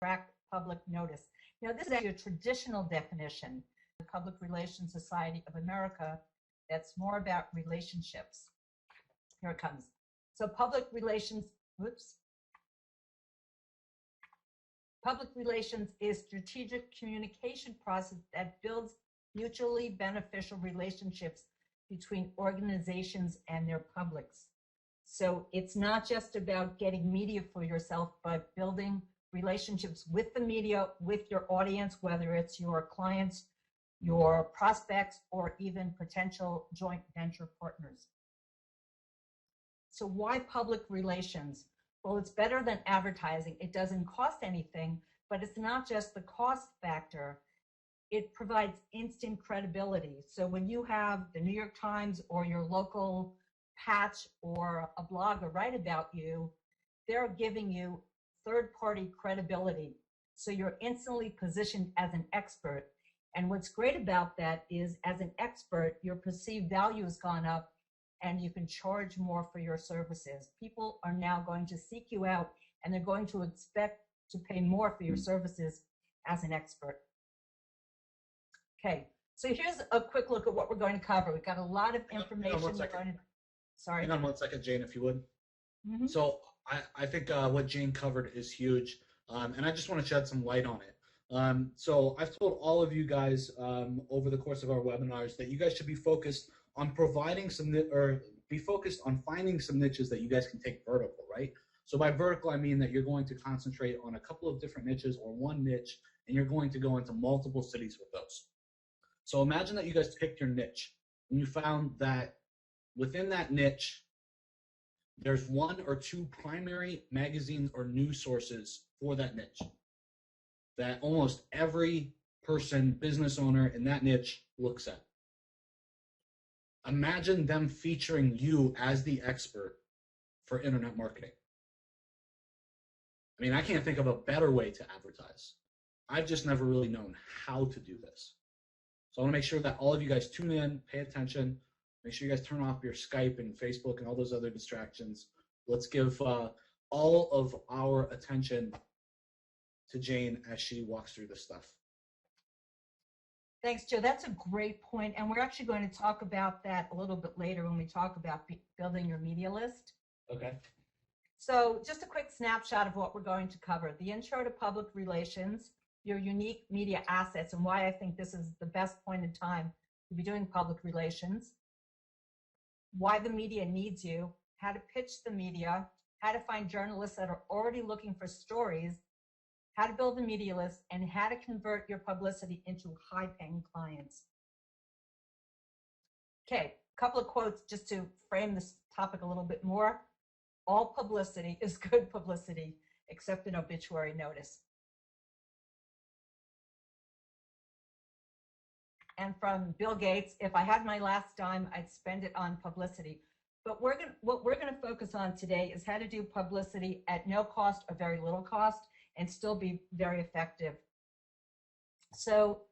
attract public notice. Now, this is actually a traditional definition of the Public Relations Society of America that's more about relationships. Here it comes. So public relations is strategic communication process that builds mutually beneficial relationships between organizations and their publics. So it's not just about getting media for yourself, but building relationships with the media, with your audience, whether it's your clients, your prospects, or even potential joint venture partners. So why public relations? Well, it's better than advertising. It doesn't cost anything, but it's not just the cost factor. It provides instant credibility. So when you have the New York Times or your local patch or a blogger write about you, they're giving you third-party credibility. So you're instantly positioned as an expert. And what's great about that is, as an expert, your perceived value has gone up and you can charge more for your services. People are now going to seek you out and they're going to expect to pay more for your services as an expert. Okay, so here's a quick look at what we're going to cover. We've got a lot of information. Sorry. Hang on one second, Jane, if you would. Mm-hmm. So I think what Jane covered is huge, and I just want to shed some light on it. So I've told all of you guys over the course of our webinars that you guys should be focused on providing be focused on finding some niches that you guys can take vertical, right? So by vertical, I mean that you're going to concentrate on a couple of different niches or one niche, and you're going to go into multiple cities with those. So imagine that you guys picked your niche, and you found that within that niche, there's one or two primary magazines or news sources for that niche that almost every person, business owner in that niche looks at. Imagine them featuring you as the expert for internet marketing. I mean, I can't think of a better way to advertise. I've just never really known how to do this. So I want to make sure that all of you guys tune in, pay attention, make sure you guys turn off your Skype and Facebook and all those other distractions. Let's give all of our attention to Jane as she walks through this stuff. Thanks, Joe. That's a great point, and we're actually going to talk about that a little bit later when we talk about building your media list. Okay. So just a quick snapshot of what we're going to cover. The intro to public relations, your unique media assets, and why I think this is the best point in time to be doing public relations, why the media needs you, how to pitch the media, how to find journalists that are already looking for stories, how to build a media list, and how to convert your publicity into high-paying clients. Okay, a couple of quotes just to frame this topic a little bit more. All publicity is good publicity, except an obituary notice. And from Bill Gates, if I had my last dime, I'd spend it on publicity. But what we're going to focus on today is how to do publicity at no cost or very little cost and still be very effective. So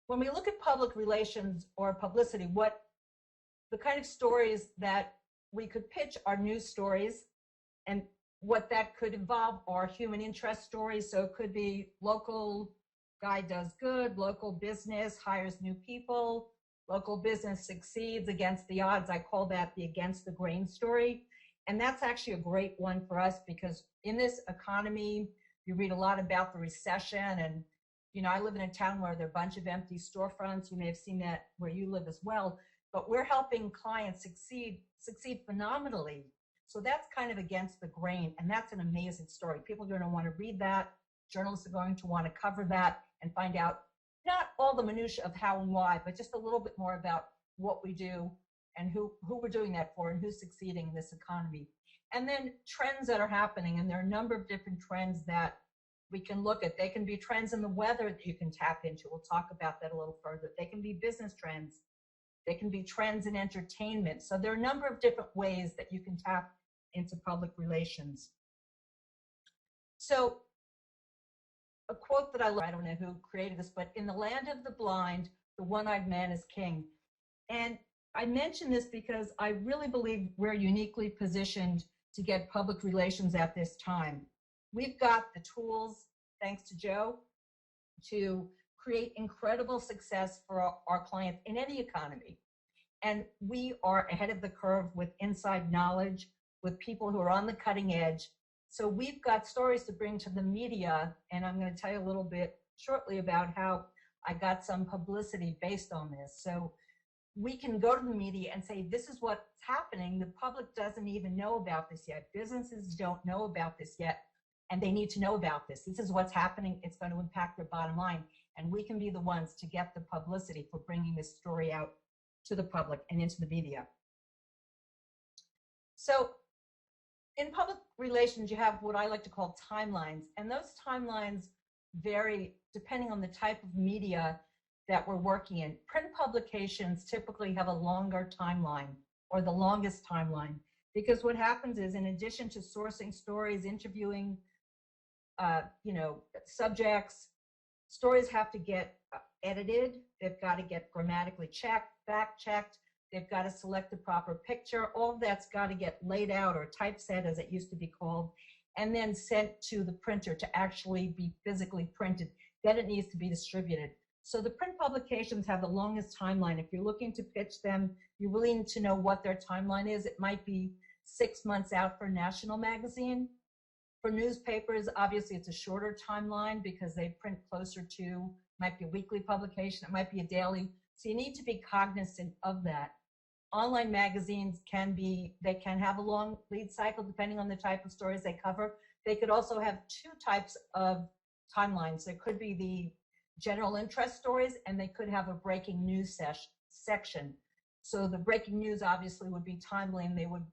when we look at public relations or publicity, the kind of stories that we could pitch are news stories, and what that could involve are human interest stories. So it could be local guy does good, local business hires new people, local business succeeds against the odds. I call that the against the grain story. And that's actually a great one for us because in this economy, you read a lot about the recession, and I live in a town where there are a bunch of empty storefronts. You may have seen that where you live as well, but we're helping clients succeed phenomenally. So that's kind of against the grain, and that's an amazing story. People are going to want to read that. Journalists are going to want to cover that and find out not all the minutiae of how and why, but just a little bit more about what we do and who we're doing that for and who's succeeding in this economy. And then trends that are happening, and there are a number of different trends that we can look at. They can be trends in the weather that you can tap into. We'll talk about that a little further. They can be business trends. They can be trends in entertainment. So there are a number of different ways that you can tap into public relations. So a quote that I don't know who created this, but in the land of the blind, the one-eyed man is king. And I mention this because I really believe we're uniquely positioned to get public relations at this time. We've got the tools thanks to Joe, to create incredible success for our clients in any economy. And we are ahead of the curve with inside knowledge, with people who are on the cutting edge. So we've got stories to bring to the media, and I'm going to tell you a little bit shortly about how I got some publicity based on this. So we can go to the media and say, this is what's happening. The public doesn't even know about this yet. Businesses don't know about this yet, and they need to know about this. This is what's happening. It's going to impact their bottom line. And we can be the ones to get the publicity for bringing this story out to the public and into the media. So in public relations, you have what I like to call timelines. And those timelines vary depending on the type of media that we're working in. Print publications typically have a longer timeline, or the longest timeline, because what happens is, in addition to sourcing stories, interviewing, subjects, stories have to get edited. They've got to get grammatically checked, fact-checked. They've got to select the proper picture. All of that's got to get laid out, or typeset as it used to be called, and then sent to the printer to actually be physically printed. Then it needs to be distributed. So the print publications have the longest timeline. If you're looking to pitch them, you really need to know what their timeline is. It might be 6 months out for a national magazine. For newspapers, obviously it's a shorter timeline because they print closer to, might be a weekly publication, it might be a daily. So you need to be cognizant of that. Online magazines can have a long lead cycle depending on the type of stories they cover. They could also have two types of timelines. There could be the general interest stories, and they could have a breaking news section. So the breaking news obviously would be timely, and they would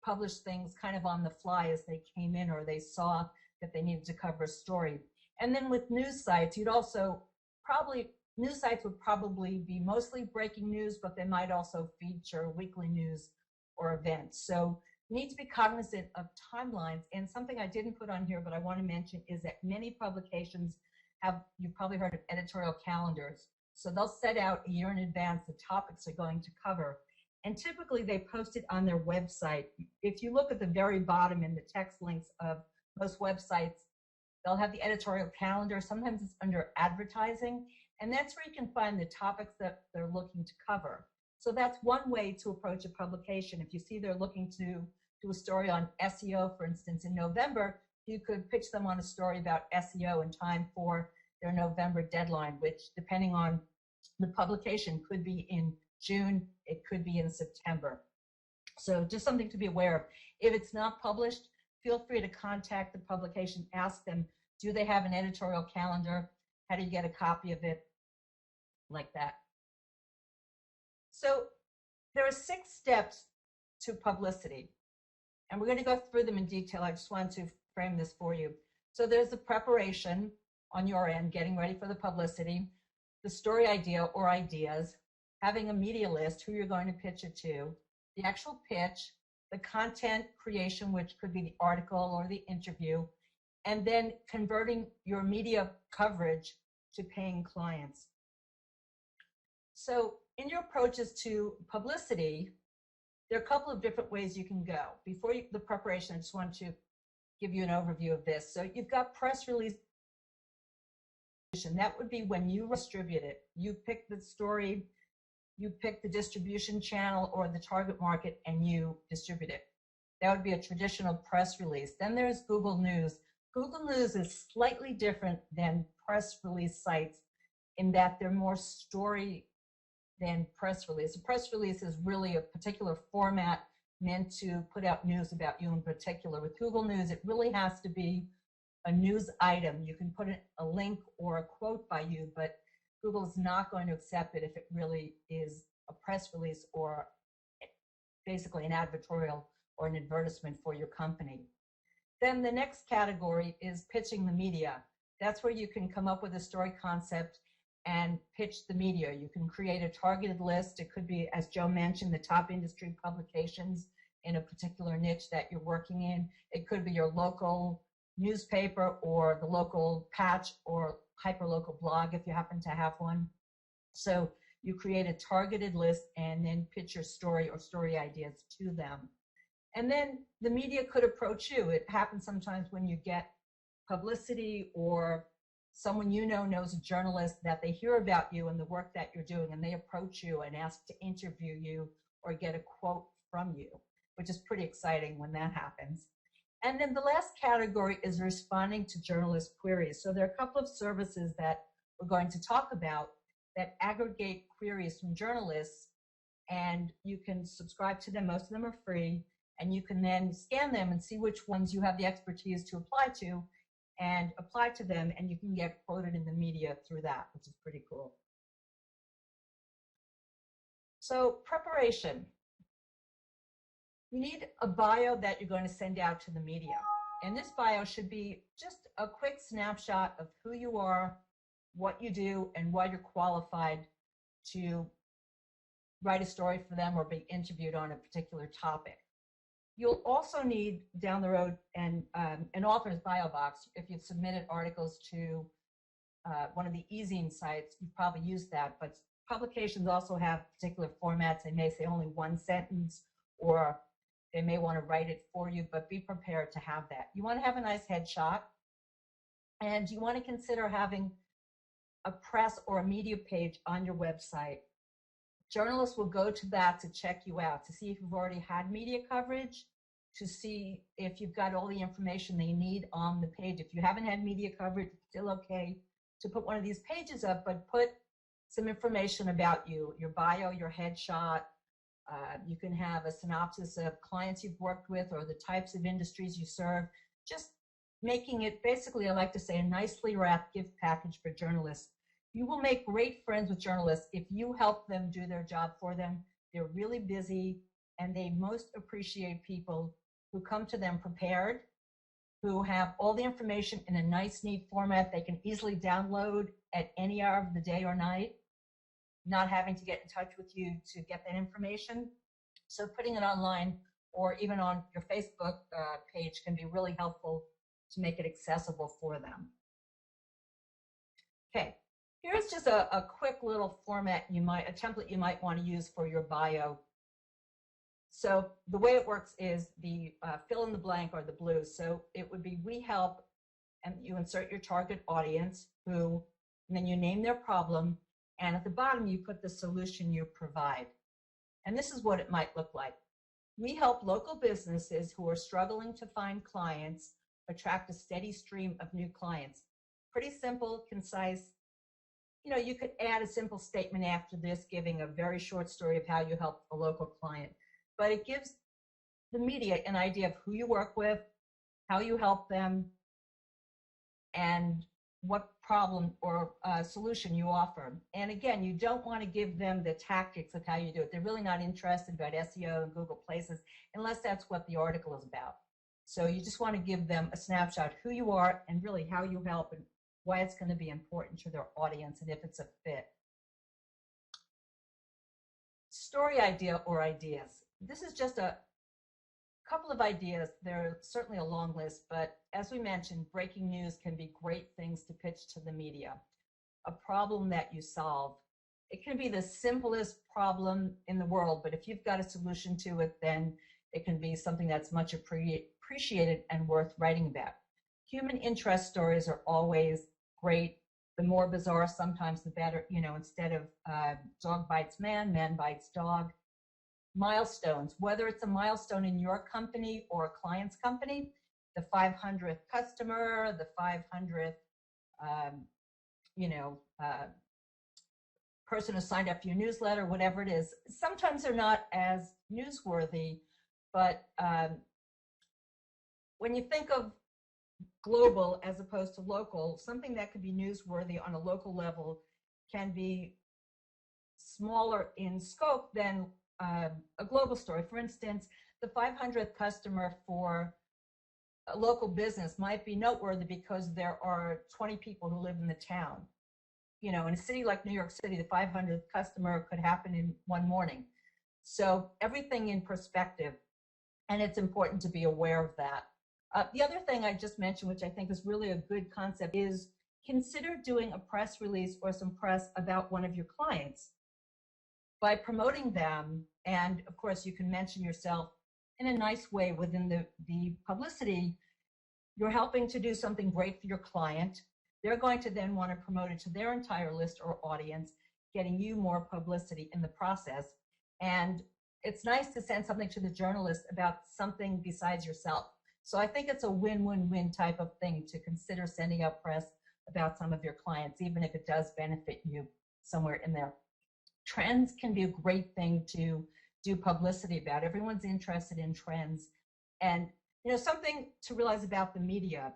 publish things kind of on the fly as they came in, or they saw that they needed to cover a story. And then with news sites, news sites would probably be mostly breaking news, but they might also feature weekly news or events. So you need to be cognizant of timelines. And something I didn't put on here, but I want to mention, is that many publications you've probably heard of editorial calendars. So they'll set out a year in advance the topics they're going to cover. And typically they post it on their website. If you look at the very bottom in the text links of most websites, they'll have the editorial calendar. Sometimes it's under advertising. And that's where you can find the topics that they're looking to cover. So that's one way to approach a publication. If you see they're looking to do a story on SEO, for instance, in November, you could pitch them on a story about SEO in time for their November deadline, which, depending on the publication, could be in June, it could be in September. So just something to be aware of. If it's not published, feel free to contact the publication, ask them, do they have an editorial calendar? How do you get a copy of it? Like that. So there are 6 steps to publicity, and we're going to go through them in detail. I just want to frame this for you. So there's the preparation on your end, getting ready for the publicity, the story idea or ideas, having a media list, who you're going to pitch it to, the actual pitch, the content creation, which could be the article or the interview, and then converting your media coverage to paying clients. So in your approaches to publicity, there are a couple of different ways you can go. Before the preparation, I just want to give you an overview of this. So you've got press release. That would be when you distribute it. You pick the story, you pick the distribution channel or the target market, and you distribute it. That would be a traditional press release. Then there's Google News. Google News is slightly different than press release sites in that they're more story than press release. A press release is really a particular format meant to put out news about you in particular. With Google News, it really has to be a news item. You can put a link or a quote by you, but Google is not going to accept it if it really is a press release or basically an advertorial or an advertisement for your company. Then the next category is pitching the media. That's where you can come up with a story concept and pitch the media. You can create a targeted list. It could be, as Joe mentioned, the top industry publications in a particular niche that you're working in. It could be your local newspaper or the local patch or hyperlocal blog if you happen to have one. So you create a targeted list and then pitch your story or story ideas to them. And then the media could approach you. It happens sometimes when you get publicity or someone you know knows a journalist, that they hear about you and the work that you're doing, and they approach you and ask to interview you or get a quote from you, which is pretty exciting when that happens. And then the last category is responding to journalist queries. So there are a couple of services that we're going to talk about that aggregate queries from journalists, and you can subscribe to them. Most of them are free, and you can then scan them and see which ones you have the expertise to apply to and apply to them, and you can get quoted in the media through that, which is pretty cool. So preparation. You need a bio that you're going to send out to the media. And this bio should be just a quick snapshot of who you are, what you do, and why you're qualified to write a story for them or be interviewed on a particular topic. You'll also need down the road an author's bio box. If you've submitted articles to one of the e-zine sites, you've probably used that, but publications also have particular formats. They may say only one sentence, or they may want to write it for you, but be prepared to have that. You want to have a nice headshot, and you want to consider having a press or a media page on your website. Journalists will go to that to check you out, to see if you've already had media coverage, to see if you've got all the information they need on the page. If you haven't had media coverage, it's still okay to put one of these pages up, but put some information about you, your bio, your headshot. You can have a synopsis of clients you've worked with or the types of industries you serve, just making it basically, I like to say, a nicely wrapped gift package for journalists. You will make great friends with journalists if you help them do their job for them. They're really busy, and they most appreciate people who come to them prepared, who have all the information in a nice, neat format they can easily download at any hour of the day or night, not having to get in touch with you to get that information. So putting it online or even on your Facebook page can be really helpful to make it accessible for them. Okay, here's just a quick little format a template you might want to use for your bio. So the way it works is the fill in the blank or the blue. So it would be we help, and you insert your target audience, and then you name their problem, and at the bottom you put the solution you provide. And this is what it might look like. We help local businesses who are struggling to find clients attract a steady stream of new clients. Pretty simple, concise. You know, you could add a simple statement after this, giving a very short story of how you help a local client. But it gives the media an idea of who you work with, how you help them, and what problem or solution you offer. And again, you don't want to give them the tactics of how you do it. They're really not interested about SEO and Google Places unless that's what the article is about. So you just want to give them a snapshot who you are and really how you help and why it's going to be important to their audience and if it's a fit. Story idea or ideas. This is just a couple of ideas. There's certainly a long list, but as we mentioned, breaking news can be great things to pitch to the media. A problem that you solve. It can be the simplest problem in the world, but if you've got a solution to it, then it can be something that's much appreciated and worth writing about. Human interest stories are always great. The more bizarre, sometimes the better. You know, instead of dog bites man, man bites dog. Milestones, whether it's a milestone in your company or a client's company, the 500th customer, the 500th, person who signed up for your newsletter, whatever it is. Sometimes they're not as newsworthy, but when you think of global as opposed to local, something that could be newsworthy on a local level can be smaller in scope than a global story. For instance, the 500th customer for a local business might be noteworthy because there are 20 people who live in the town. You know, in a city like New York City, the 500th customer could happen in one morning. So everything in perspective, and it's important to be aware of that. The other thing I just mentioned, which I think is really a good concept, is consider doing a press release or some press about one of your clients. By promoting them, and of course you can mention yourself in a nice way within the publicity, you're helping to do something great for your client. they're going to then want to promote it to their entire list or audience, getting you more publicity in the process. And it's nice to send something to the journalist about something besides yourself. So I think it's a win-win-win type of thing to consider sending out press about some of your clients, even if it does benefit you somewhere in there. Trends can be a great thing to do publicity about. Everyone's interested in trends. And, something to realize about the media,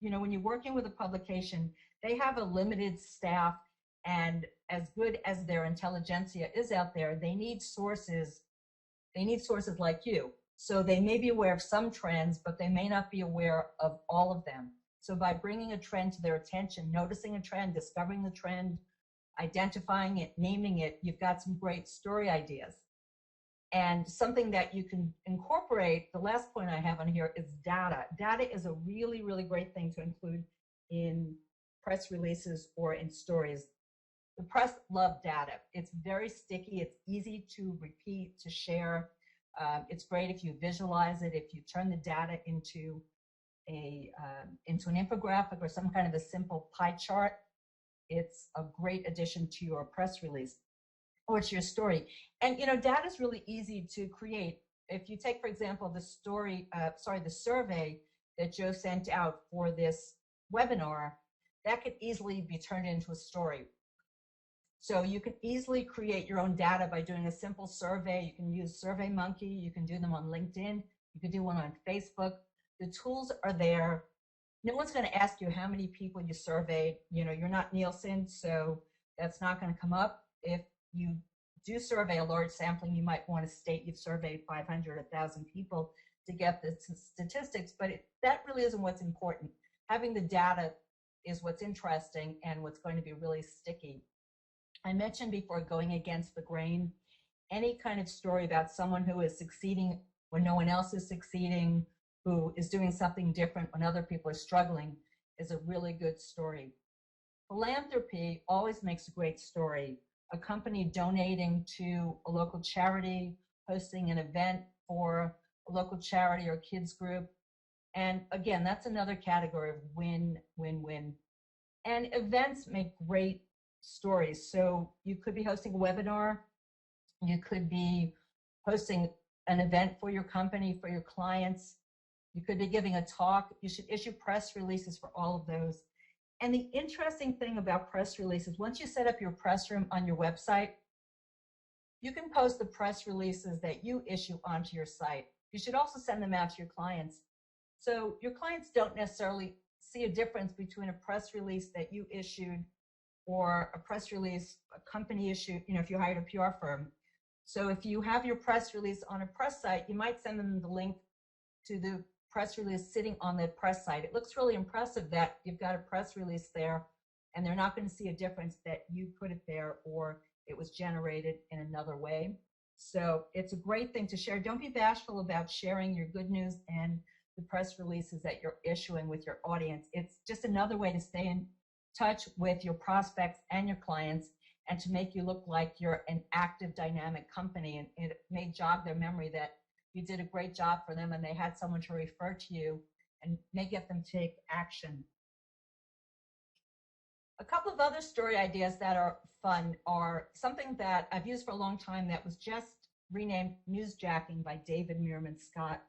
when you're working with a publication, they have a limited staff, and as good as their intelligentsia is out there, they need sources. They need sources like you. So they may be aware of some trends, but they may not be aware of all of them. So by bringing a trend to their attention, noticing a trend, discovering the trend, identifying it, naming it, you've got some great story ideas. And something that you can incorporate, the last point I have on here is data. Data is a really, really great thing to include in press releases or in stories. The press love data. It's very sticky. It's easy to repeat, to share. It's great if you visualize it, if you turn the data into an infographic or some kind of a simple pie chart. It's a great addition to your press release or to your story. And data is really easy to create. If you take, for example, the survey that Joe sent out for this webinar, that could easily be turned into a story. So you can easily create your own data by doing a simple survey. You can use SurveyMonkey. You can do them on LinkedIn. You can do one on Facebook. The tools are there. No one's going to ask you how many people you surveyed. You're not Nielsen, so that's not going to come up. If you do survey a large sampling, you might want to state you've surveyed 500, 1,000 people to get the statistics, but that really isn't what's important. Having the data is what's interesting and what's going to be really sticky. I mentioned before going against the grain. Any kind of story about someone who is succeeding when no one else is succeeding, who is doing something different when other people are struggling, is a really good story. Philanthropy always makes a great story. A company donating to a local charity, hosting an event for a local charity or kids group. And again, that's another category of win, win, win. And events make great stories. So you could be hosting a webinar. You could be hosting an event for your company, for your clients. You could be giving a talk. You should issue press releases for all of those. And the interesting thing about press releases, once you set up your press room on your website, you can post the press releases that you issue onto your site. You should also send them out to your clients. So your clients don't necessarily see a difference between a press release that you issued or a press release a company issued, if you hired a PR firm. So if you have your press release on a press site, you might send them the link to the press release sitting on the press site. It looks really impressive that you've got a press release there, and they're not going to see a difference that you put it there or it was generated in another way. So it's a great thing to share. Don't be bashful about sharing your good news and the press releases that you're issuing with your audience. It's just another way to stay in touch with your prospects and your clients and to make you look like you're an active, dynamic company. And it may jog their memory that you did a great job for them and they had someone to refer to you, and may get them to take action. A couple of other story ideas that are fun are something that I've used for a long time that was just renamed newsjacking by David Meerman Scott.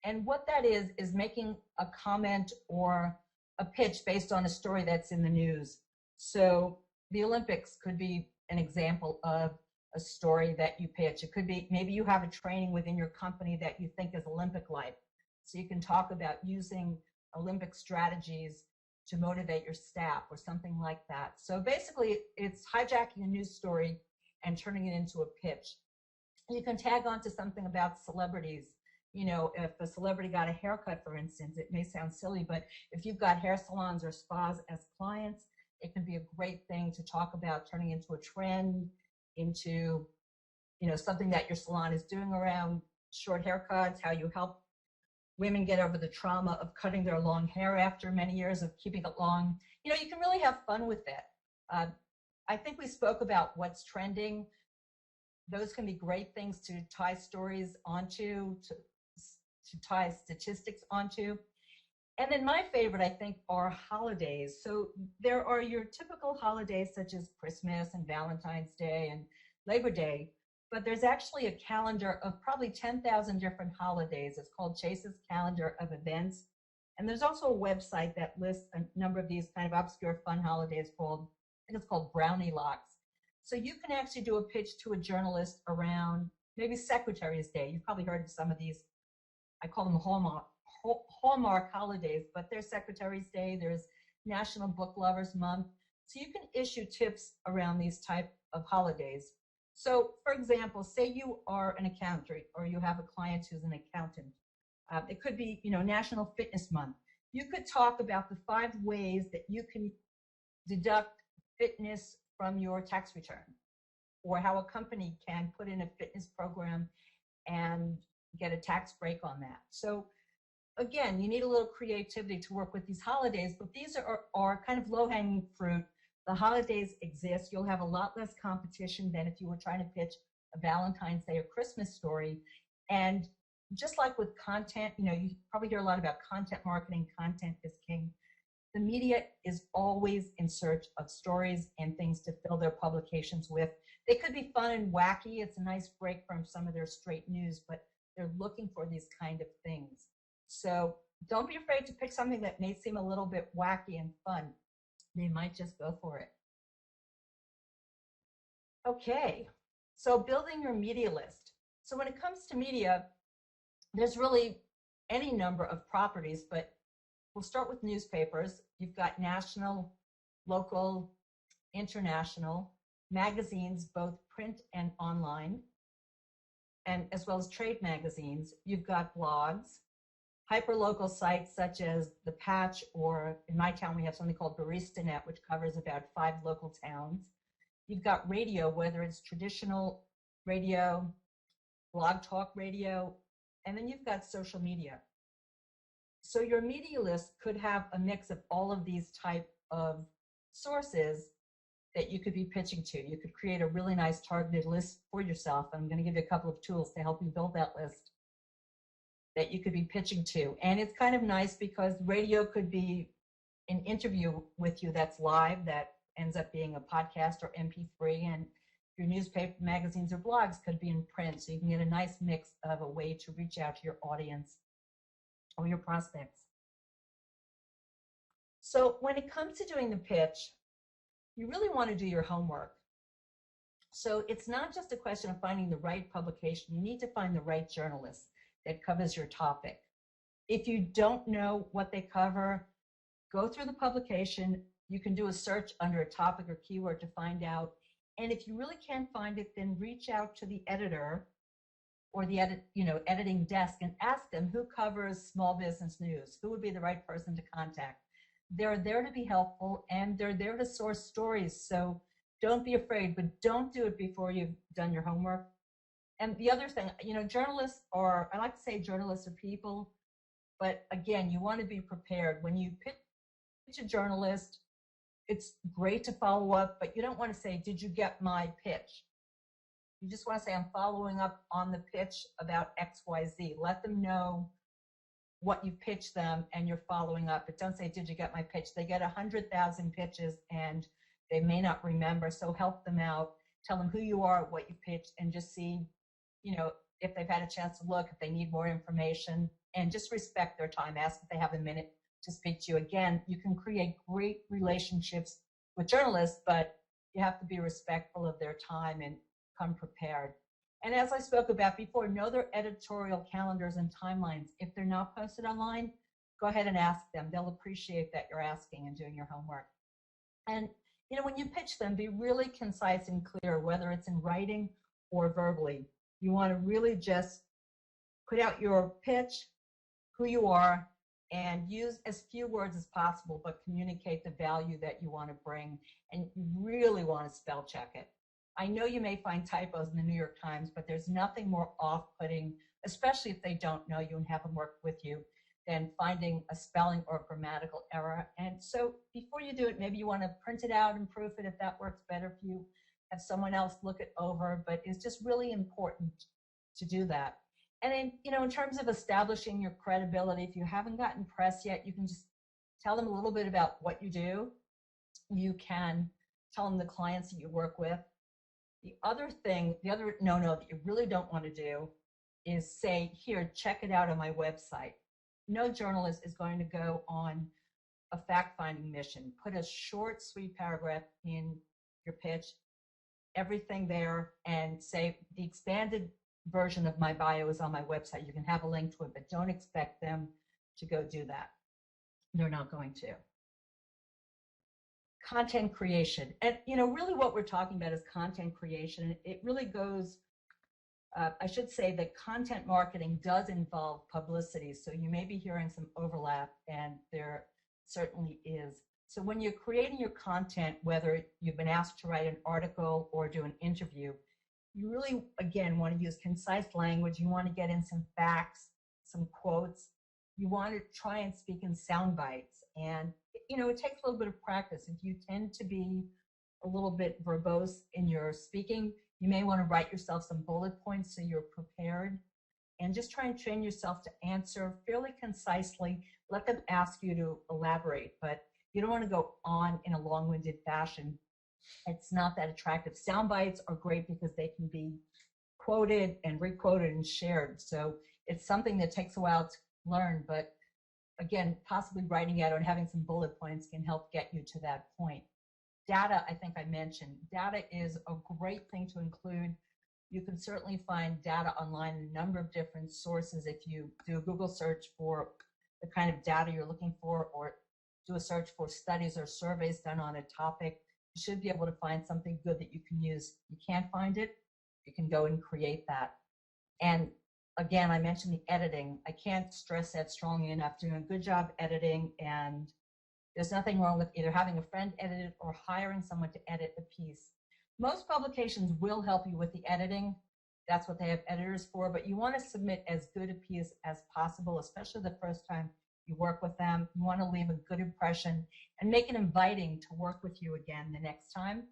And what that is making a comment or a pitch based on a story that's in the news. So the Olympics could be an example of a story that you pitch. It could be maybe you have a training within your company that you think is Olympic-like. So you can talk about using Olympic strategies to motivate your staff or something like that. So basically, it's hijacking a news story and turning it into a pitch. You can tag on to something about celebrities. If a celebrity got a haircut, for instance, it may sound silly, but if you've got hair salons or spas as clients, it can be a great thing to talk about turning into a trend, into something that your salon is doing around short haircuts, how you help women get over the trauma of cutting their long hair after many years of keeping it long. You can really have fun with it. I think we spoke about what's trending. Those can be great things to tie stories onto, to tie statistics onto. And then my favorite, I think, are holidays. So there are your typical holidays such as Christmas and Valentine's Day and Labor Day, but there's actually a calendar of probably 10,000 different holidays. It's called Chase's Calendar of Events. And there's also a website that lists a number of these kind of obscure fun holidays called, I think it's called Brownie Locks. So you can actually do a pitch to a journalist around maybe Secretary's Day. You've probably heard of some of these. I call them Hallmark holidays, but there's Secretary's Day, there's National Book Lovers Month. So you can issue tips around these type of holidays. So for example, say you are an accountant or you have a client who's an accountant. It could be, National Fitness Month. You could talk about the 5 ways that you can deduct fitness from your tax return, or how a company can put in a fitness program and get a tax break on that. So again, you need a little creativity to work with these holidays, but these are kind of low-hanging fruit. The holidays exist. You'll have a lot less competition than if you were trying to pitch a Valentine's Day or Christmas story. And just like with content, you probably hear a lot about content marketing. Content is king. The media is always in search of stories and things to fill their publications with. They could be fun and wacky. It's a nice break from some of their straight news, but they're looking for these kind of things. So don't be afraid to pick something that may seem a little bit wacky and fun. They might just go for it. Okay, so building your media list. So when it comes to media, there's really any number of properties, but we'll start with newspapers. You've got national, local, international, magazines, both print and online, and as well as trade magazines. You've got blogs, hyperlocal sites such as The Patch, or in my town we have something called BaristaNet, which covers about 5 local towns. You've got radio, whether it's traditional radio, blog talk radio, and then you've got social media. So your media list could have a mix of all of these type of sources that you could be pitching to. You could create a really nice targeted list for yourself. I'm going to give you a couple of tools to help you build that list that you could be pitching to. And it's kind of nice because radio could be an interview with you that's live, that ends up being a podcast or MP3, and your newspaper, magazines, or blogs could be in print, so you can get a nice mix of a way to reach out to your audience or your prospects. So when it comes to doing the pitch, you really want to do your homework. So it's not just a question of finding the right publication. You need to find the right journalist that covers your topic. If you don't know what they cover, go through the publication. You can do a search under a topic or keyword to find out. And if you really can't find it, then reach out to the editor or the editing desk and ask them who covers small business news, who would be the right person to contact. They're there to be helpful, and they're there to source stories. So don't be afraid, but don't do it before you've done your homework. And the other thing, journalists are, I like to say journalists are people, but again, you want to be prepared. When you pitch a journalist, it's great to follow up, but you don't want to say, did you get my pitch? You just want to say, I'm following up on the pitch about XYZ. Let them know what you pitched them and you're following up. But don't say, did you get my pitch? They get 100,000 pitches and they may not remember. So help them out. Tell them who you are, what you pitched, and just see, if they've had a chance to look, if they need more information, and just respect their time. Ask if they have a minute to speak to you. Again, you can create great relationships with journalists, but you have to be respectful of their time and come prepared. And as I spoke about before, know their editorial calendars and timelines. If they're not posted online, go ahead and ask them. They'll appreciate that you're asking and doing your homework. And when you pitch them, be really concise and clear, whether it's in writing or verbally. You want to really just put out your pitch, who you are, and use as few words as possible, but communicate the value that you want to bring. And you really want to spell check it. I know you may find typos in the New York Times, but there's nothing more off-putting, especially if they don't know you and have them work with you, than finding a spelling or grammatical error. And so before you do it, maybe you want to print it out and proof it if that works better for you. Have someone else look it over, but it's just really important to do that. And then, in terms of establishing your credibility, if you haven't gotten press yet, you can just tell them a little bit about what you do. You can tell them the clients that you work with. The other no-no that you really don't want to do is say, here, check it out on my website. No journalist is going to go on a fact-finding mission. Put a short, sweet paragraph in your pitch, everything there, and say the expanded version of my bio is on my website. You can have a link to it, but don't expect them to go do that. They're not going to. Content creation. And, really what we're talking about is content creation. It really goes, I should say that content marketing does involve publicity. So you may be hearing some overlap, and there certainly is. So when you're creating your content, whether you've been asked to write an article or do an interview, you really, again, want to use concise language. You want to get in some facts, some quotes. You want to try and speak in sound bites. And, it takes a little bit of practice. If you tend to be a little bit verbose in your speaking, you may want to write yourself some bullet points so you're prepared. And just try and train yourself to answer fairly concisely. Let them ask you to elaborate, but you don't want to go on in a long-winded fashion. It's not that attractive. Sound bites are great because they can be quoted and requoted and shared. So it's something that takes a while to learn, but again, possibly writing out and having some bullet points can help get you to that point. Data, I think I mentioned. Data is a great thing to include. You can certainly find data online in a number of different sources. If you do a Google search for the kind of data you're looking for, or do a search for studies or surveys done on a topic, you should be able to find something good that you can use. If you can't find it, you can go and create that. And again, I mentioned the editing. I can't stress that strongly enough. Doing a good job editing, and there's nothing wrong with either having a friend edit it or hiring someone to edit the piece. Most publications will help you with the editing. That's what they have editors for, but you want to submit as good a piece as possible, especially the first time you work with them. You want to leave a good impression and make it inviting to work with you again the next time.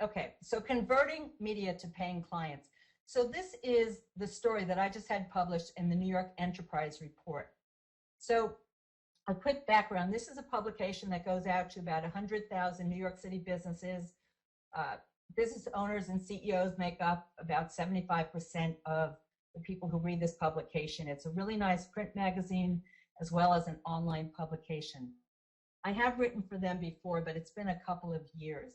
Okay, so converting media to paying clients. So this is the story that I just had published in the New York Enterprise Report. So a quick background, this is a publication that goes out to about 100,000 New York City businesses. Business owners and CEOs make up about 75% of the people who read this publication. It's a really nice print magazine as well as an online publication. I have written for them before, but it's been a couple of years.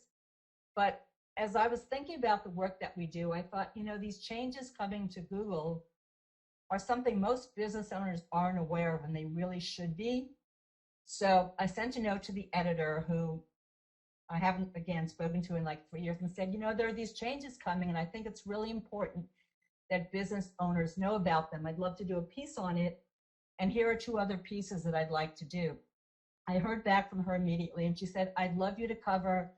But as I was thinking about the work that we do, I thought, these changes coming to Google are something most business owners aren't aware of, and they really should be. So I sent a note to the editor, who I haven't, again, spoken to in like 3 years, and said, there are these changes coming, and I think it's really important that business owners know about them. I'd love to do a piece on it, and here are 2 other pieces that I'd like to do. I heard back from her immediately, and she said, I'd love you to cover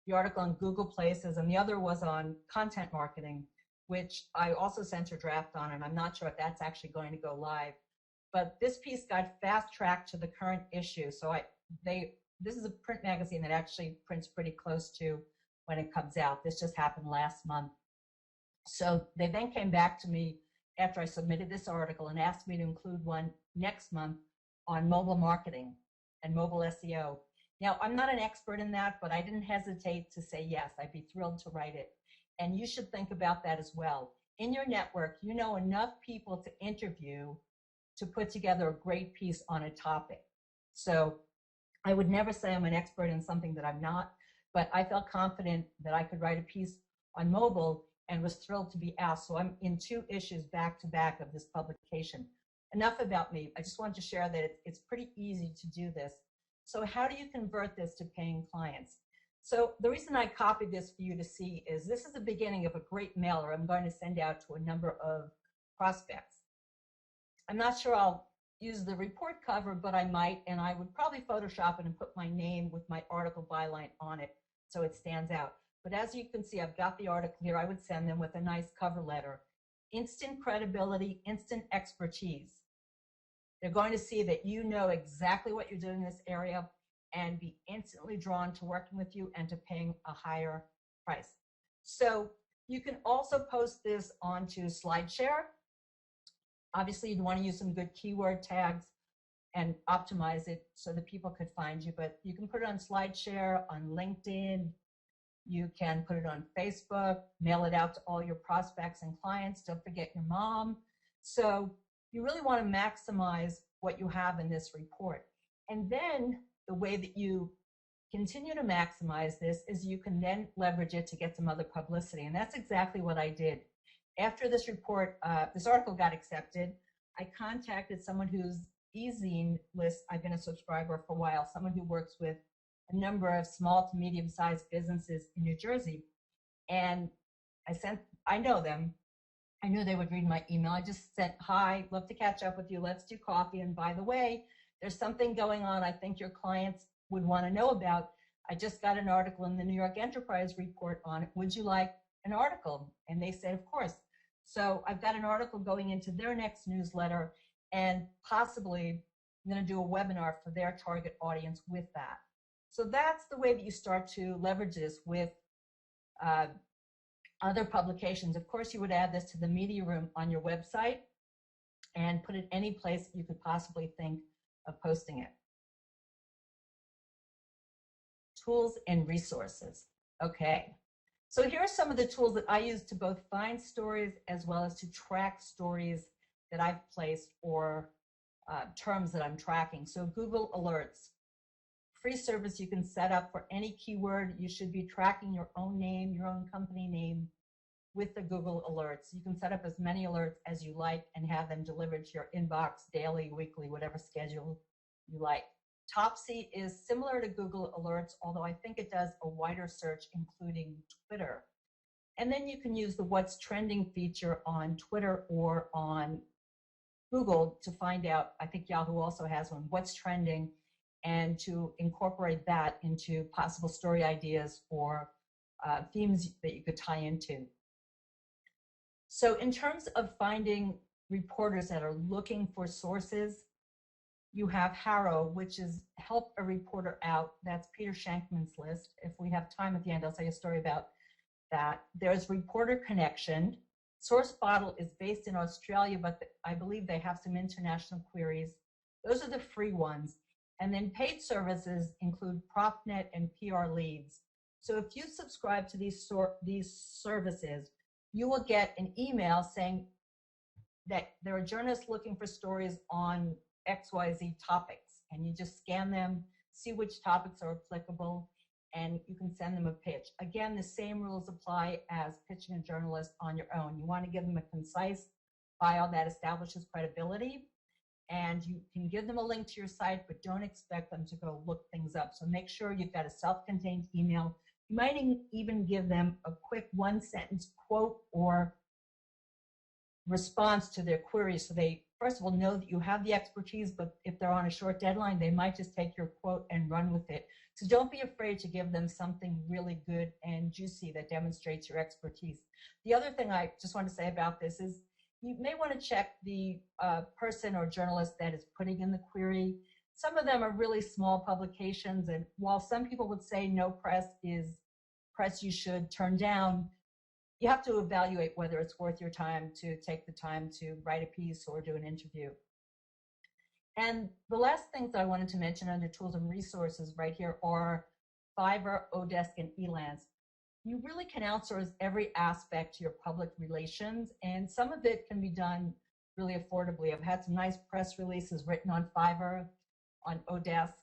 the article on Google Places, and the other was on content marketing, which I also sent her draft on, and I'm not sure if that's actually going to go live. But this piece got fast-tracked to the current issue. So this is a print magazine that actually prints pretty close to when it comes out. This just happened last month. So they then came back to me after I submitted this article and asked me to include one next month on mobile marketing and mobile SEO. Now, I'm not an expert in that, but I didn't hesitate to say yes. I'd be thrilled to write it. And you should think about that as well. In your network, you know enough people to interview to put together a great piece on a topic. So I would never say I'm an expert in something that I'm not, but I felt confident that I could write a piece on mobile and was thrilled to be asked. So I'm in 2 issues back to back of this publication. Enough about me. I just wanted to share that it's pretty easy to do this. So how do you convert this to paying clients? So the reason I copied this for you to see is this is the beginning of a great mailer I'm going to send out to a number of prospects. I'm not sure I'll use the report cover, but I might, and I would probably Photoshop it and put my name with my article byline on it so it stands out. But as you can see, I've got the article here. I would send them with a nice cover letter. Instant credibility, instant expertise. They're going to see that you know exactly what you're doing in this area and be instantly drawn to working with you and to paying a higher price. So You can also post this onto SlideShare. Obviously, you'd want to use some good keyword tags and optimize it so that people could find you, but you can put it on SlideShare, on LinkedIn, you can put it on Facebook, mail it out to all your prospects and clients, don't forget your mom. So you really want to maximize what you have in this report. And then the way that you continue to maximize this is you can then leverage it to get some other publicity. And that's exactly what I did. After this report, this article got accepted, I contacted someone whose e-zine list, I've been a subscriber for a while, someone who works with a number of small to medium-sized businesses in New Jersey. And I know them. I knew they would read my email. I just said, hi, love to catch up with you. Let's do coffee. And by the way, there's something going on I think your clients would want to know about. I just got an article in the New York Enterprise Report on it. Would you like an article? And they said, of course. So I've got an article going into their next newsletter, and possibly I'm going to do a webinar for their target audience with that. So that's the way that you start to leverage this with other publications. Of course, you would add this to the media room on your website and put it any place you could possibly think of posting it. Tools and resources. Okay. So here are some of the tools that I use to both find stories as well as to track stories that I've placed or terms that I'm tracking. So Google Alerts, free service you can set up for any keyword. You should be tracking your own name, your own company name with the Google Alerts. You can set up as many alerts as you like and have them delivered to your inbox daily, weekly, whatever schedule you like. Topsy is similar to Google Alerts, although I think it does a wider search, including Twitter. And then you can use the What's Trending feature on Twitter or on Google to find out, I think Yahoo also has one, What's Trending, and to incorporate that into possible story ideas or themes that you could tie into. So in terms of finding reporters that are looking for sources, you have Harrow, which is Help a Reporter Out. That's Peter Shankman's list. If we have time at the end, I'll tell you a story about that. There's Reporter Connection. SourceBottle is based in Australia, but I believe they have some international queries. Those are the free ones. And then paid services include PropNet and PR Leads. So if you subscribe to these services, you will get an email saying that there are journalists looking for stories on XYZ topics, and you just scan them, see which topics are applicable, and you can send them a pitch. Again, the same rules apply as pitching a journalist on your own. You want to give them a concise bio that establishes credibility, and you can give them a link to your site, but don't expect them to go look things up. So make sure you've got a self-contained email. You might even give them a quick one-sentence quote or response to their query, so they first of all know that you have the expertise, but if they're on a short deadline, they might just take your quote and run with it. So don't be afraid to give them something really good and juicy that demonstrates your expertise. The other thing I just want to say about this is you may want to check the person or journalist that is putting in the query. Some of them are really small publications, and while some people would say no press is press you should turn down, you have to evaluate whether it's worth your time to take the time to write a piece or do an interview. And the last things I wanted to mention under tools and resources right here are Fiverr, Odesk, and Elance. You really can outsource every aspect to your public relations, and some of it can be done really affordably. I've had some nice press releases written on Fiverr, on Odesk,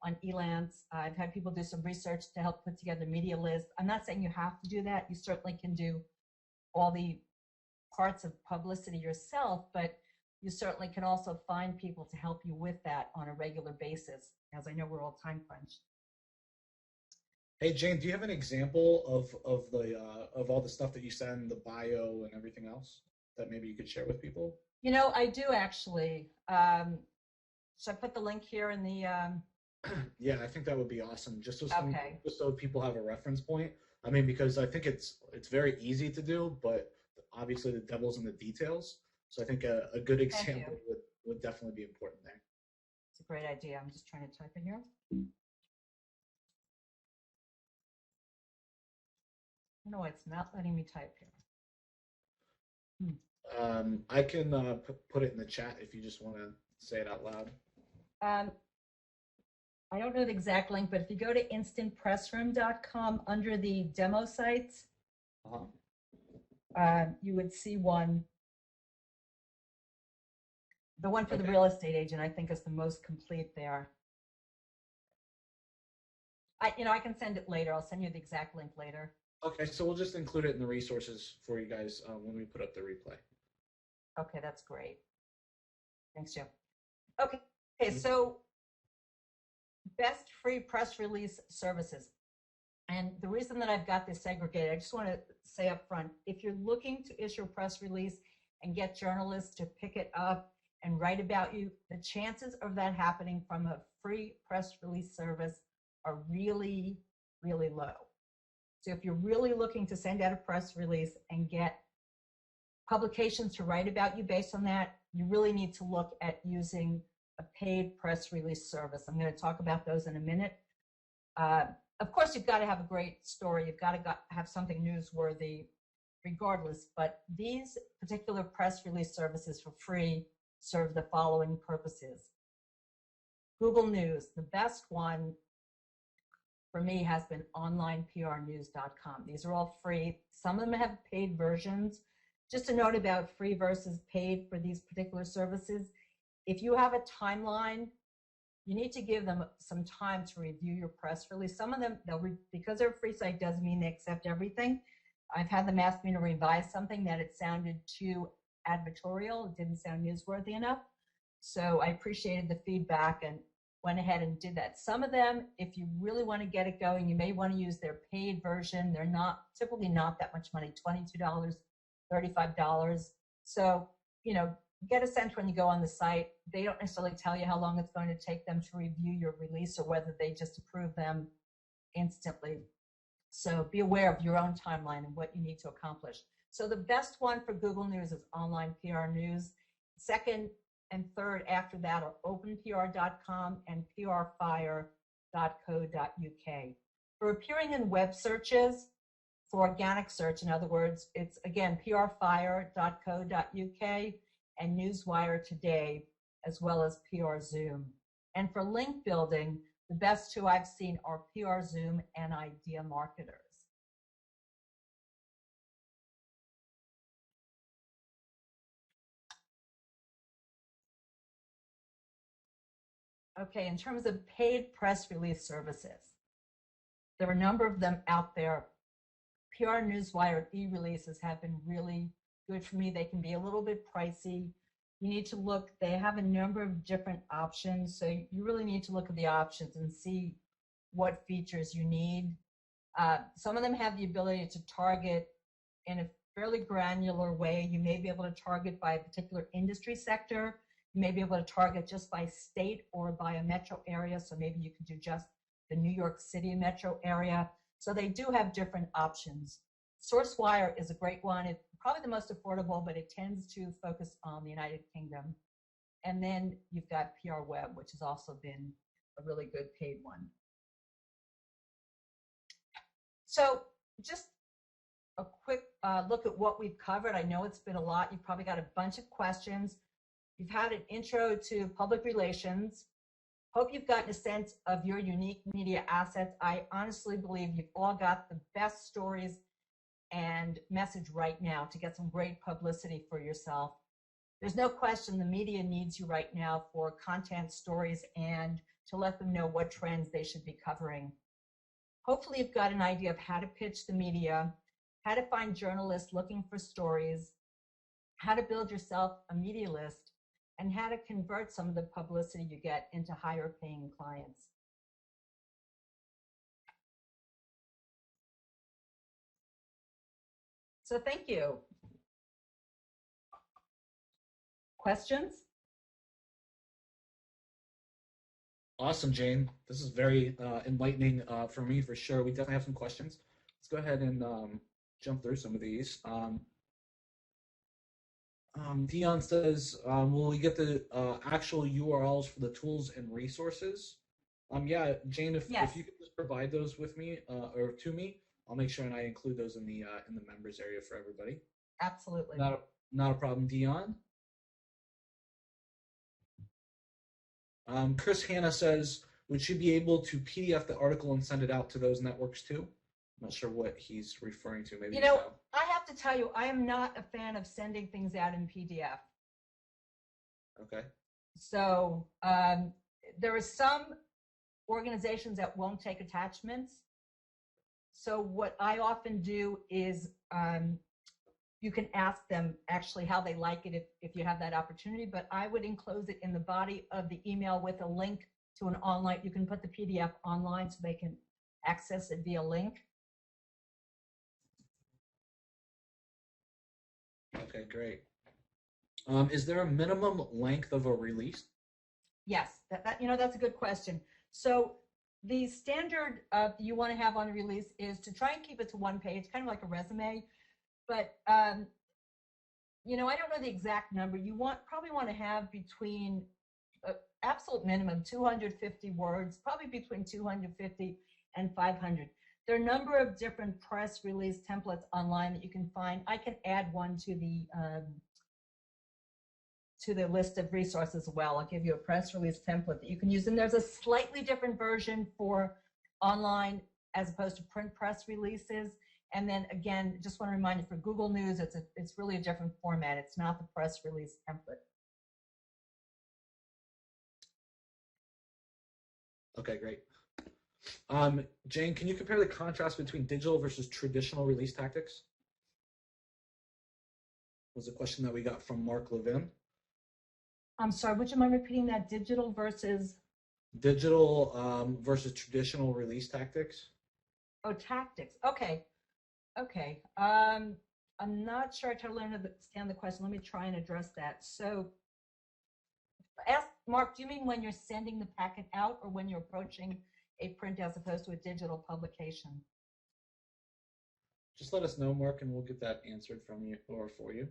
on Elance. I've had people do some research to help put together media lists. I'm not saying you have to do that. You certainly can do all the parts of publicity yourself, but you certainly can also find people to help you with that on a regular basis, as I know we're all time crunched. Hey Jane, do you have an example of all the stuff that you send, the bio and everything else that maybe you could share with people? You know, I do actually. Should I put the link here in the? Yeah, I think that would be awesome. Just so Okay. just so people have a reference point. I mean, because I think it's very easy to do, but obviously the devil's in the details. So I think a good example would definitely be important there. It's a great idea. I'm just trying to type in here. No, it's not letting me type here. I can put it in the chat if you just want to say it out loud. I don't know the exact link, but if you go to instantpressroom.com under the demo sites, you would see one. The one for the real estate agent, I think, is the most complete there. I can send it later. I'll send you the exact link later. Okay, so we'll just include it in the resources for you guys when we put up the replay. Okay, that's great. Thanks, Jim. Okay, so best free press release services. And the reason that I've got this segregated, I just want to say up front, if you're looking to issue a press release and get journalists to pick it up and write about you, the chances of that happening from a free press release service are really, really low. So if you're really looking to send out a press release and get publications to write about you based on that, you really need to look at using a paid press release service. I'm going to talk about those in a minute. Of course, you've got to have a great story. You've got to have something newsworthy regardless, but these particular press release services for free serve the following purposes. Google News, the best one for me has been onlineprnews.com. These are all free. Some of them have paid versions. Just a note about free versus paid for these particular services. If you have a timeline, you need to give them some time to review your press release. Some of them, because they're a free site doesn't mean they accept everything. I've had them ask me to revise something that it sounded too advertorial. It didn't sound newsworthy enough. So I appreciated the feedback and went ahead and did that. Some of them, if you really want to get it going, you may want to use their paid version. They're typically not that much money, $22, $35. So, get a sense when you go on the site. They don't necessarily tell you how long it's going to take them to review your release or whether they just approve them instantly. So be aware of your own timeline and what you need to accomplish. So the best one for Google News is Online PR News. Second and third after that are openpr.com and prfire.co.uk. For appearing in web searches, for organic search, in other words, it's again prfire.co.uk and Newswire Today, as well as PR Zoom. And for link building, the best two I've seen are PR Zoom and Idea Marketers. Okay, in terms of paid press release services, there are a number of them out there. PR Newswire e-releases have been really good for me. They can be a little bit pricey. You need to look, they have a number of different options, so you really need to look at the options and see what features you need. Some of them have the ability to target in a fairly granular way. You may be able to target by a particular industry sector. You may be able to target just by state or by a metro area, so maybe you could do just the New York City metro area. So they do have different options. SourceWire is a great one. It's probably the most affordable, but it tends to focus on the United Kingdom. And then you've got PR Web, which has also been a really good paid one. So just a quick look at what we've covered. I know it's been a lot. You've probably got a bunch of questions. You've had an intro to public relations. Hope you've gotten a sense of your unique media assets. I honestly believe you've all got the best stories and message right now to get some great publicity for yourself. There's no question the media needs you right now for content stories and to let them know what trends they should be covering. Hopefully you've got an idea of how to pitch the media, how to find journalists looking for stories, how to build yourself a media list, and how to convert some of the publicity you get into higher paying clients. So thank you. Questions? Awesome, Jane. This is very enlightening for me, for sure. We definitely have some questions. Let's go ahead and jump through some of these. Dion says, will we get the actual URLs for the tools and resources? Yeah, Jane, if you could just provide those with me or to me, I'll make sure and I include those in the members area for everybody. Absolutely. Not a problem, Dion. Chris Hanna says, would she be able to PDF the article and send it out to those networks too? I'm not sure what he's referring to. Maybe I have to tell you, I am not a fan of sending things out in PDF. Okay. So there are some organizations that won't take attachments. So what I often do is you can ask them actually how they like it if you have that opportunity, but I would enclose it in the body of the email with a link to an online. You can put the PDF online so they can access it via link. Okay, great. Is there a minimum length of a release? Yes, that's a good question. So the standard you want to have on a release is to try and keep it to one page, kind of like a resume. But I don't know the exact number. You probably want to have between absolute minimum 250 words, probably between 250 and 500. There are a number of different press release templates online that you can find. I can add one to the list of resources as well. I'll give you a press release template that you can use. And there's a slightly different version for online as opposed to print press releases. And then again, just want to remind you for Google News, it's really a different format. It's not the press release template. Okay, great. Jane, can you compare the contrast between digital versus traditional release tactics? Was a question that we got from Mark Levin. I'm sorry, would you mind repeating that? Digital versus traditional release tactics? Oh, tactics. Okay. I'm not sure I totally understand the question. Let me try and address that. So ask Mark, do you mean when you're sending the packet out or when you're approaching a print as opposed to a digital publication? Just let us know, Mark, and we'll get that answered from you or for you.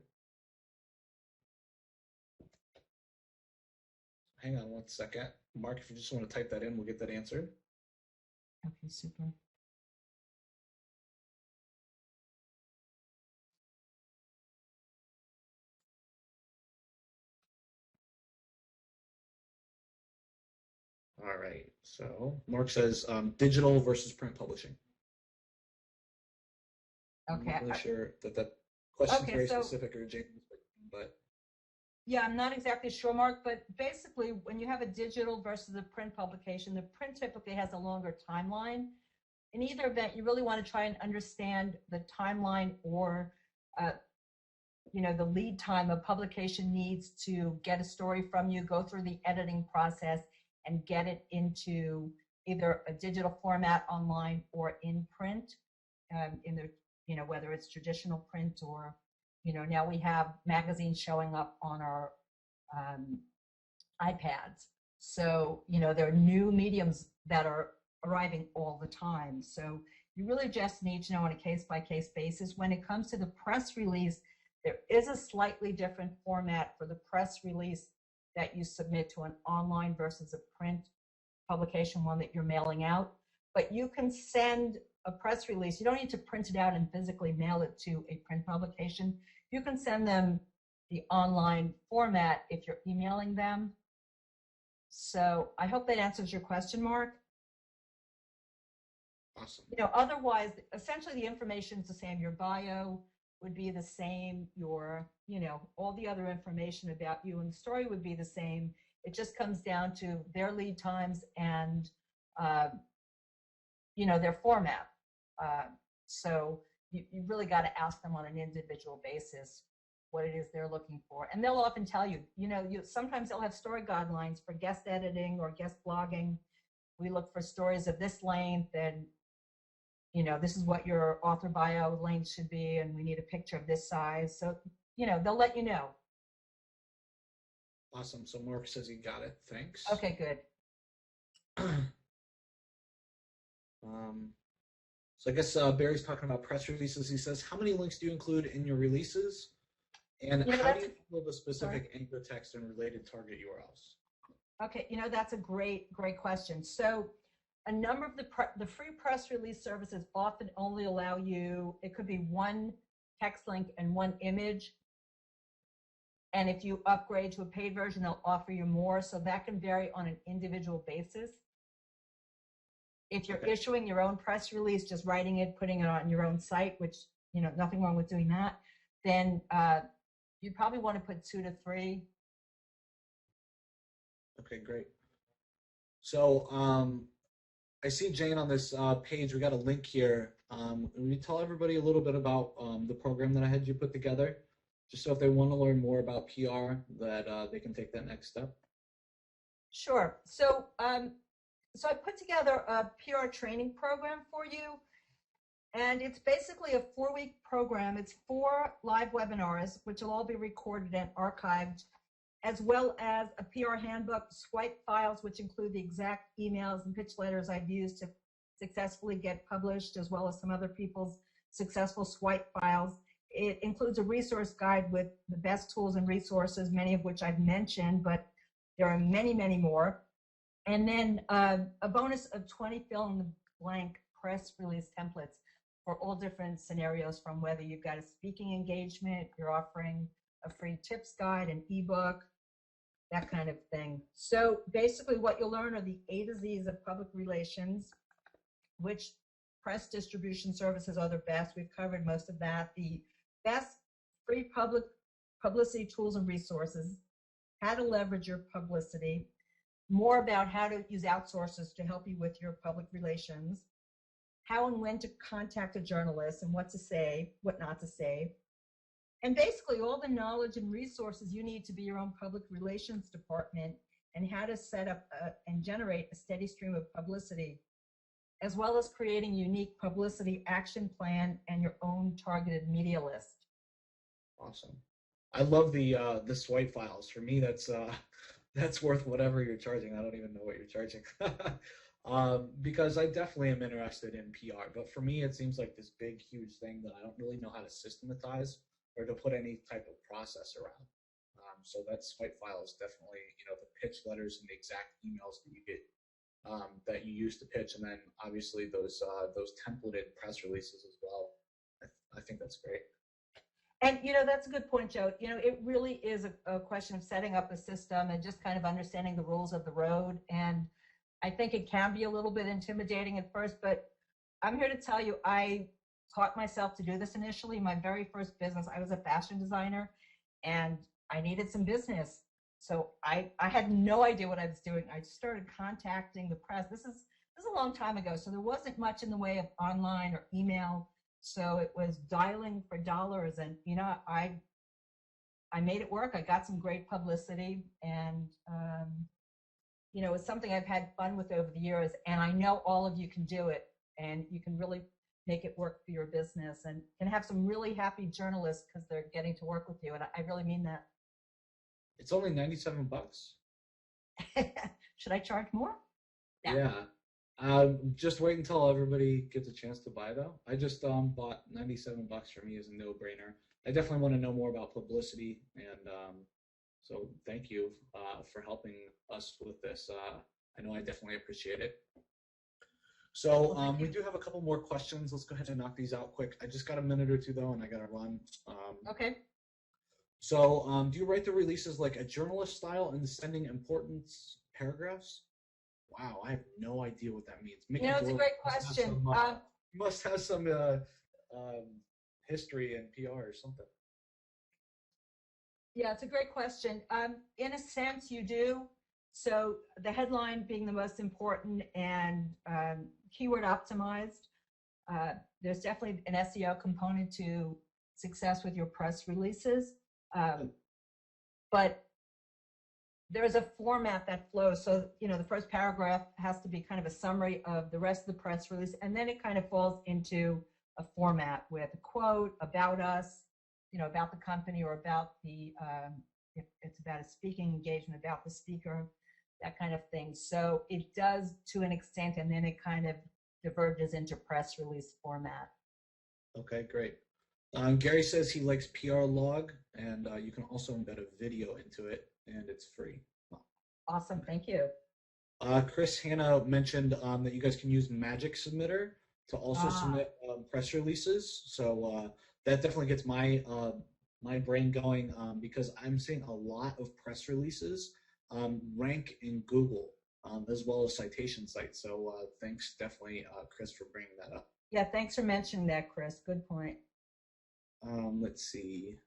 Hang on one second. Mark, if you just want to type that in, we'll get that answered. Okay, super. All right. So Mark says digital versus print publishing. Okay. I'm not really sure that question is very specific or Jane, but. Yeah, I'm not exactly sure, Mark, but basically when you have a digital versus a print publication, the print typically has a longer timeline. In either event, you really want to try and understand the timeline or the lead time a publication needs to get a story from you, go through the editing process, and get it into either a digital format online or in print, whether it's traditional print or, now we have magazines showing up on our iPads. So, there are new mediums that are arriving all the time. So you really just need to know on a case-by-case basis. When it comes to the press release, there is a slightly different format for the press release that you submit to an online versus a print publication, one that you're mailing out. But you can send a press release. You don't need to print it out and physically mail it to a print publication. You can send them the online format if you're emailing them. So I hope that answers your question, Mark. Awesome. Otherwise, essentially the information is the same. Your bio would be the same. Your, all the other information about you and the story would be the same. It just comes down to their lead times and, their format. So you really got to ask them on an individual basis what it is they're looking for. And they'll often tell you, sometimes they'll have story guidelines for guest editing or guest blogging. We look for stories of this length and, this is what your author bio length should be, and we need a picture of this size. So, they'll let you know. Awesome. So Mark says he got it. Thanks. Okay, good. So I guess Barry's talking about press releases. He says, how many links do you include in your releases? And how do you handle the specific anchor text and related target URLs? Okay, that's a great question. So a number of the free press release services often only allow you, it could be one text link and one image. And if you upgrade to a paid version, they'll offer you more. So that can vary on an individual basis. If you're issuing your own press release, just writing it, putting it on your own site, which, you know, nothing wrong with doing that, then you probably want to put 2 to 3. Okay, great. So I see, Jane, on this page, we got a link here. Can you tell everybody a little bit about the program that I had you put together, just so if they want to learn more about PR, that they can take that next step? Sure. So, so I put together a PR training program for you, and it's basically a 4-week program. It's 4 live webinars, which will all be recorded and archived, as well as a PR handbook, swipe files, which include the exact emails and pitch letters I've used to successfully get published, as well as some other people's successful swipe files. It includes a resource guide with the best tools and resources, many of which I've mentioned, but there are many, many more. And then a bonus of 20 fill-in-the-blank press release templates for all different scenarios, from whether you've got a speaking engagement, you're offering a free tips guide, an ebook, that kind of thing. So basically what you'll learn are the A to Z's of public relations, which press distribution services are the best. We've covered most of that. The best free publicity tools and resources, how to leverage your publicity, more about how to use outsourcers to help you with your public relations, how and when to contact a journalist and what to say, what not to say, and basically all the knowledge and resources you need to be your own public relations department, and how to set up and generate a steady stream of publicity, as well as creating a unique publicity action plan and your own targeted media list. Awesome. I love the swipe files. For me, that's worth whatever you're charging. I don't even know what you're charging. Because I definitely am interested in PR, but for me, it seems like this big, huge thing that I don't really know how to systematize or to put any type of process around. So that swipe file is definitely, you know, the pitch letters and the exact emails that you get, that you use to pitch, and then obviously those templated press releases as well. I think that's great. And, you know, that's a good point, Joe. You know, it really is a question of setting up a system and just kind of understanding the rules of the road. And I think it can be a little bit intimidating at first, but I'm here to tell you, I taught myself to do this initially. My very first business, I was a fashion designer, and I needed some business. So I had no idea what I was doing. I just started contacting the press. This is a long time ago, so there wasn't much in the way of online or email. So it was dialing for dollars, and you know, I made it work. I got some great publicity, and you know, it's something I've had fun with over the years. And I know all of you can do it, and you can really make it work for your business, and can have some really happy journalists because they're getting to work with you. And I really mean that. It's only $97. Should I charge more? No. Yeah. Just wait until everybody gets a chance to buy, though. I just bought $97 for me as a no-brainer. I definitely want to know more about Publicity, and so thank you for helping us with this. I know I definitely appreciate it. So we do have a couple more questions. Let's go ahead and knock these out quick. I just got a minute or two, though, and I got to run. Okay. So do you write the releases like a journalist style and sending importance paragraphs? Wow, I have no idea what that means. You know, it's a great question. Must have some history in PR or something. Yeah, it's a great question. In a sense, you do. So the headline being the most important, and keyword optimized. There's definitely an SEO component to success with your press releases. But there's a format that flows. So, you know, the first paragraph has to be kind of a summary of the rest of the press release, and then it kind of falls into a format with a quote about us, you know, about the company, or about the, if it's about a speaking engagement, about the speaker, that kind of thing. So it does to an extent, and then it kind of diverges into press release format. Okay, great. Gary says he likes PR log, and you can also embed a video into it, and it's free. Awesome, thank you. Chris Hanna mentioned that you guys can use Magic Submitter to also Ah, submit press releases. So that definitely gets my brain going because I'm seeing a lot of press releases rank in Google as well as citation sites. So thanks, definitely, Chris, for bringing that up. yeah, thanks for mentioning that, Chris. Good point. Let's see.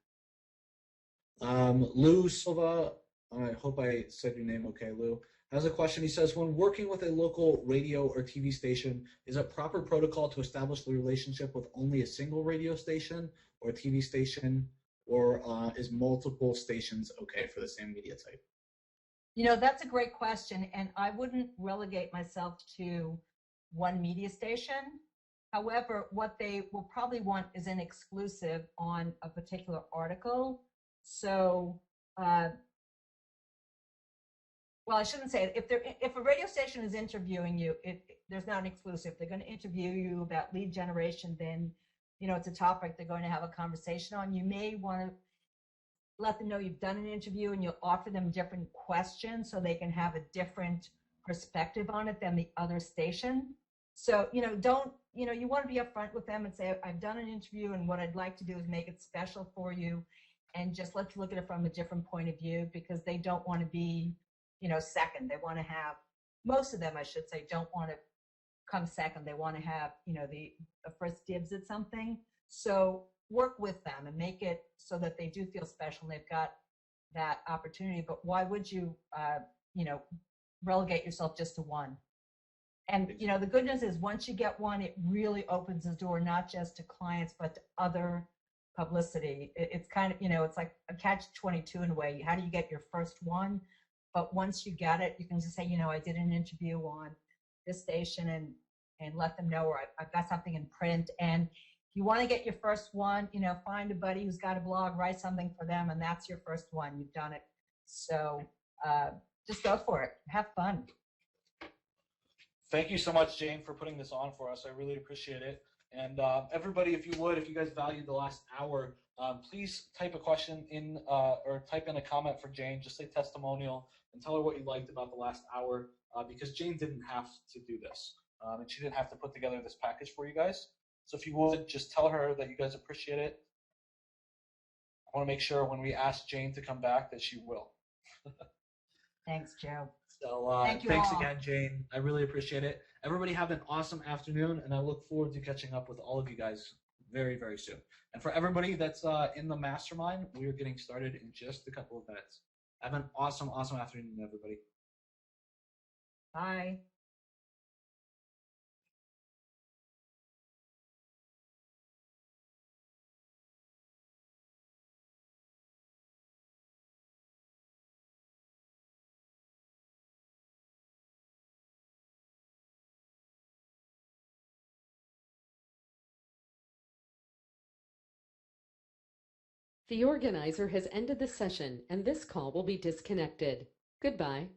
Lou Silva, I hope I said your name okay, Lou, has a question. He says, when working with a local radio or TV station, is it proper protocol to establish the relationship with only a single radio station or TV station, or is multiple stations okay for the same media type? You know, that's a great question, and I wouldn't relegate myself to one media station. However, what they will probably want is an exclusive on a particular article. So, uh, well, I shouldn't say it. If a radio station is interviewing you, there's not an exclusive. They're going to interview you about lead generation. Then, you know, it's a topic they're going to have a conversation on. You may want to let them know you've done an interview and you'll offer them different questions so they can have a different perspective on it than the other station. So, you know, you want to be upfront with them and say, I've done an interview and what I'd like to do is make it special for you. And just let's look at it from a different point of view because they don't want to be, you know, second. They want to have, most of them, I should say, don't want to come second. They want to have, you know, the first dibs at something. So work with them and make it so that they do feel special and they've got that opportunity. But why would you, you know, relegate yourself just to one? And, you know, the good news is once you get one, it really opens the door, not just to clients, but to other publicity. It's kind of, you know, it's like a catch-22 in a way. How do you get your first one? But once you get it, you can just say, you know, I did an interview on this station and let them know, or I've got something in print. And if you want to get your first one, you know, find a buddy who's got a blog, write something for them, and that's your first one. You've done it. So just go for it. Have fun. Thank you so much, Jane, for putting this on for us. I really appreciate it. And everybody, if you would, if you guys valued the last hour, please type a question in or type in a comment for Jane. Just say testimonial and tell her what you liked about the last hour because Jane didn't have to do this. And she didn't have to put together this package for you guys. So if you would, just tell her that you guys appreciate it. I want to make sure when we ask Jane to come back that she will. Thanks, Joe. So thanks again, Jane. I really appreciate it. Everybody have an awesome afternoon, and I look forward to catching up with all of you guys very, very soon. And for everybody that's in the mastermind, we are getting started in just a couple of minutes. Have an awesome, awesome afternoon, everybody. Bye. The organizer has ended the session and this call will be disconnected. Goodbye.